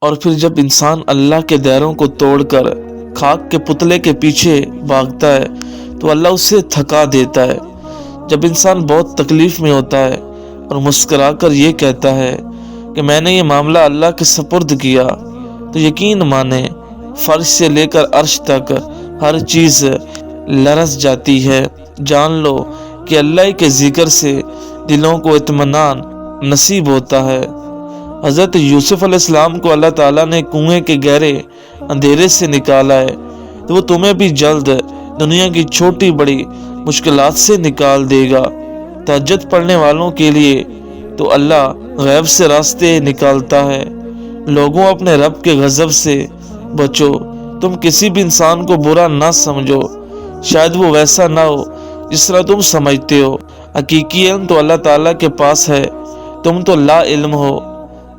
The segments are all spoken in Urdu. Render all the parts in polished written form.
اور پھر جب انسان اللہ کے دائروں کو توڑ کر خاک کے پتلے کے پیچھے بھاگتا ہے تو اللہ اسے تھکا دیتا ہے۔ جب انسان بہت تکلیف میں ہوتا ہے اور مسکرا کر یہ کہتا ہے کہ میں نے یہ معاملہ اللہ کے سپرد کیا، تو یقین مانے فرش سے لے کر عرش تک ہر چیز لرز جاتی ہے۔ جان لو کہ اللہ کے ذکر سے دلوں کو اطمینان نصیب ہوتا ہے۔ حضرت یوسف علیہ السلام کو اللہ تعالیٰ نے کنویں کے گہرے اندھیرے سے نکالا ہے، تو وہ تمہیں بھی جلد دنیا کی چھوٹی بڑی مشکلات سے نکال دے گا۔ تہجد پڑھنے والوں کے لیے تو اللہ غیب سے راستے نکالتا ہے۔ لوگوں، اپنے رب کے غضب سے بچو۔ تم کسی بھی انسان کو برا نہ سمجھو، شاید وہ ویسا نہ ہو جس طرح تم سمجھتے ہو۔ حقیقی علم تو اللہ تعالیٰ کے پاس ہے، تم تو لا علم ہو۔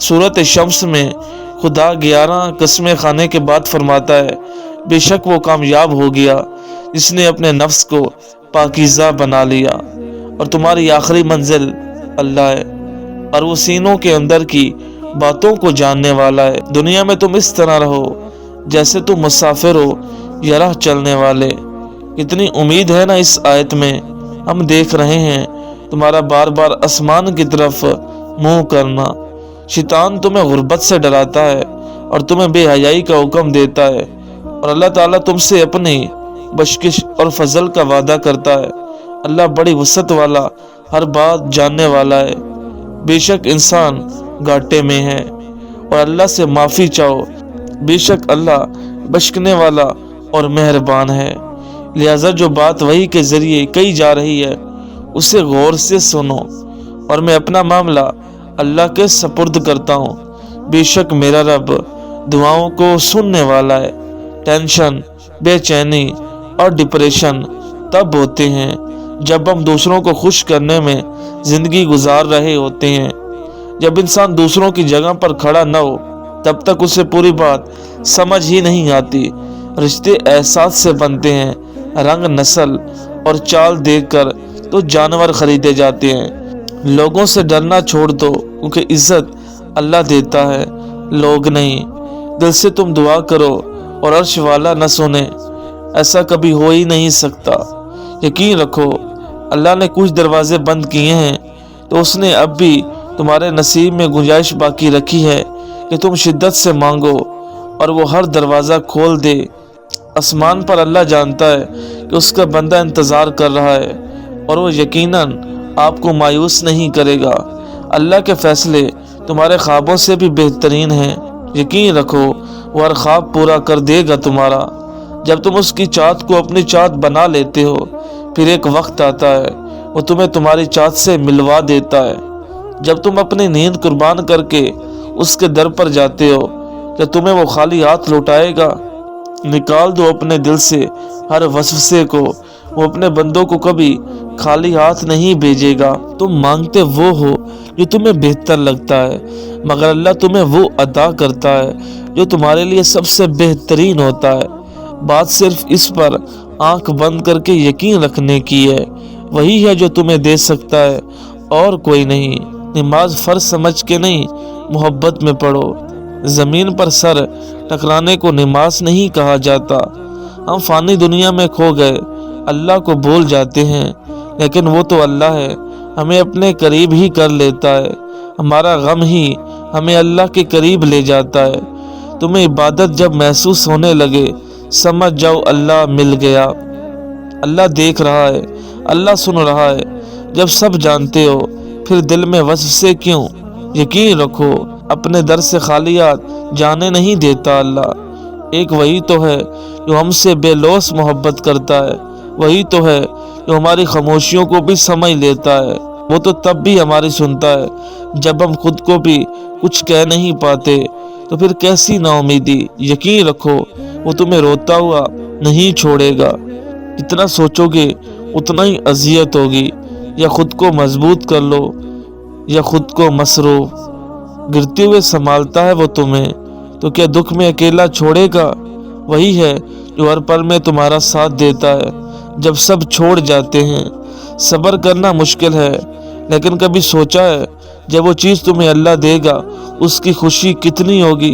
سورۃ شمس میں خدا 11 قسمیں کھانے کے بعد فرماتا ہے، بے شک وہ کامیاب ہو گیا جس نے اپنے نفس کو پاکیزہ بنا لیا، اور تمہاری آخری منزل اللہ ہے، اور وہ سینوں کے اندر کی باتوں کو جاننے والا ہے۔ دنیا میں تم اس طرح رہو جیسے تم مسافر ہو یا راہ چلنے والے۔ کتنی امید ہے نا اس آیت میں۔ ہم دیکھ رہے ہیں تمہارا بار بار آسمان کی طرف منہ کرنا۔ شیطان تمہیں غربت سے ڈراتا ہے اور تمہیں بے حیائی کا حکم دیتا ہے، اور اللہ تعالیٰ تم سے اپنی بخشش اور فضل کا وعدہ کرتا ہے۔ اللہ بڑی وسعت والا، ہر بات جاننے والا ہے۔ بے شک انسان گھاٹے میں ہے، اور اللہ سے معافی چاہو، بے شک اللہ بخشنے والا اور مہربان ہے۔ لہذا جو بات وحی کے ذریعے کہی جا رہی ہے اسے غور سے سنو، اور میں اپنا معاملہ اللہ کے سپرد کرتا ہوں۔ بے شک میرا رب دعاؤں کو سننے والا ہے۔ ٹینشن، بے چینی اور ڈپریشن تب ہوتے ہیں جب ہم دوسروں کو خوش کرنے میں زندگی گزار رہے ہوتے ہیں۔ جب انسان دوسروں کی جگہ پر کھڑا نہ ہو تب تک اسے پوری بات سمجھ ہی نہیں آتی۔ رشتے احساس سے بنتے ہیں، رنگ، نسل اور چال دیکھ کر تو جانور خریدے جاتے ہیں۔ لوگوں سے ڈرنا چھوڑ دو، کیونکہ عزت اللہ دیتا ہے، لوگ نہیں۔ دل سے تم دعا کرو اور عرش والا نہ سنے، ایسا کبھی ہو ہی نہیں سکتا۔ یقین رکھو اللہ نے کچھ دروازے بند کیے ہیں تو اس نے اب بھی تمہارے نصیب میں گنجائش باقی رکھی ہے کہ تم شدت سے مانگو اور وہ ہر دروازہ کھول دے۔ آسمان پر اللہ جانتا ہے کہ اس کا بندہ انتظار کر رہا ہے، اور وہ یقیناً آپ کو مایوس نہیں کرے گا۔ اللہ کے فیصلے تمہارے خوابوں سے بھی بہترین ہیں۔ یقین رکھو وہ ہر خواب پورا کر دے گا تمہارا۔ جب تم اس کی چاہت کو اپنی چاہت بنا لیتے ہو، پھر ایک وقت آتا ہے وہ تمہیں تمہاری چاہت سے ملوا دیتا ہے۔ جب تم اپنی نیند قربان کر کے اس کے در پر جاتے ہو، کہ تمہیں وہ خالی ہاتھ لوٹائے گا؟ نکال دو اپنے دل سے ہر وسوسے کو، وہ اپنے بندوں کو کبھی خالی ہاتھ نہیں بھیجے گا۔ تم مانگتے وہ ہو جو تمہیں بہتر لگتا ہے، مگر اللہ تمہیں وہ عطا کرتا ہے جو تمہارے لیے سب سے بہترین ہوتا ہے۔ بات صرف اس پر آنکھ بند کر کے یقین رکھنے کی ہے، وہی ہے جو تمہیں دے سکتا ہے اور کوئی نہیں۔ نماز فرض سمجھ کے نہیں، محبت میں پڑھو۔ زمین پر سر ٹکرانے کو نماز نہیں کہا جاتا۔ ہم فانی دنیا میں کھو گئے، اللہ کو بھول جاتے ہیں، لیکن وہ تو اللہ ہے، ہمیں اپنے قریب ہی کر لیتا ہے۔ ہمارا غم ہی ہمیں اللہ کے قریب لے جاتا ہے۔ تمہیں عبادت جب محسوس ہونے لگے، سمجھ جاؤ اللہ مل گیا۔ اللہ دیکھ رہا ہے، اللہ سن رہا ہے۔ جب سب جانتے ہو پھر دل میں وسوسے کیوں؟ یقین رکھو اپنے در سے خالی ہاتھ جانے نہیں دیتا اللہ۔ ایک وہی تو ہے جو ہم سے بے لوث محبت کرتا ہے، وہی تو ہے جو ہماری خاموشیوں کو بھی سمجھ لیتا ہے۔ وہ تو تب بھی ہماری سنتا ہے جب ہم خود کو بھی کچھ کہہ نہیں پاتے، تو پھر کیسی نا امیدی۔ یقین رکھو وہ تمہیں روتا ہوا نہیں چھوڑے گا۔ جتنا سوچو گے اتنا ہی اذیت ہوگی۔ یا خود کو مضبوط کر لو یا خود کو مسرو، گرتے ہوئے سنبھالتا ہے وہ تمہیں، تو کیا دکھ میں اکیلا چھوڑے گا؟ وہی ہے جو ہر پل میں تمہارا ساتھ دیتا ہے جب سب چھوڑ جاتے ہیں۔ صبر کرنا مشکل ہے، لیکن کبھی سوچا ہے جب وہ چیز تمہیں اللہ دے گا اس کی خوشی کتنی ہوگی؟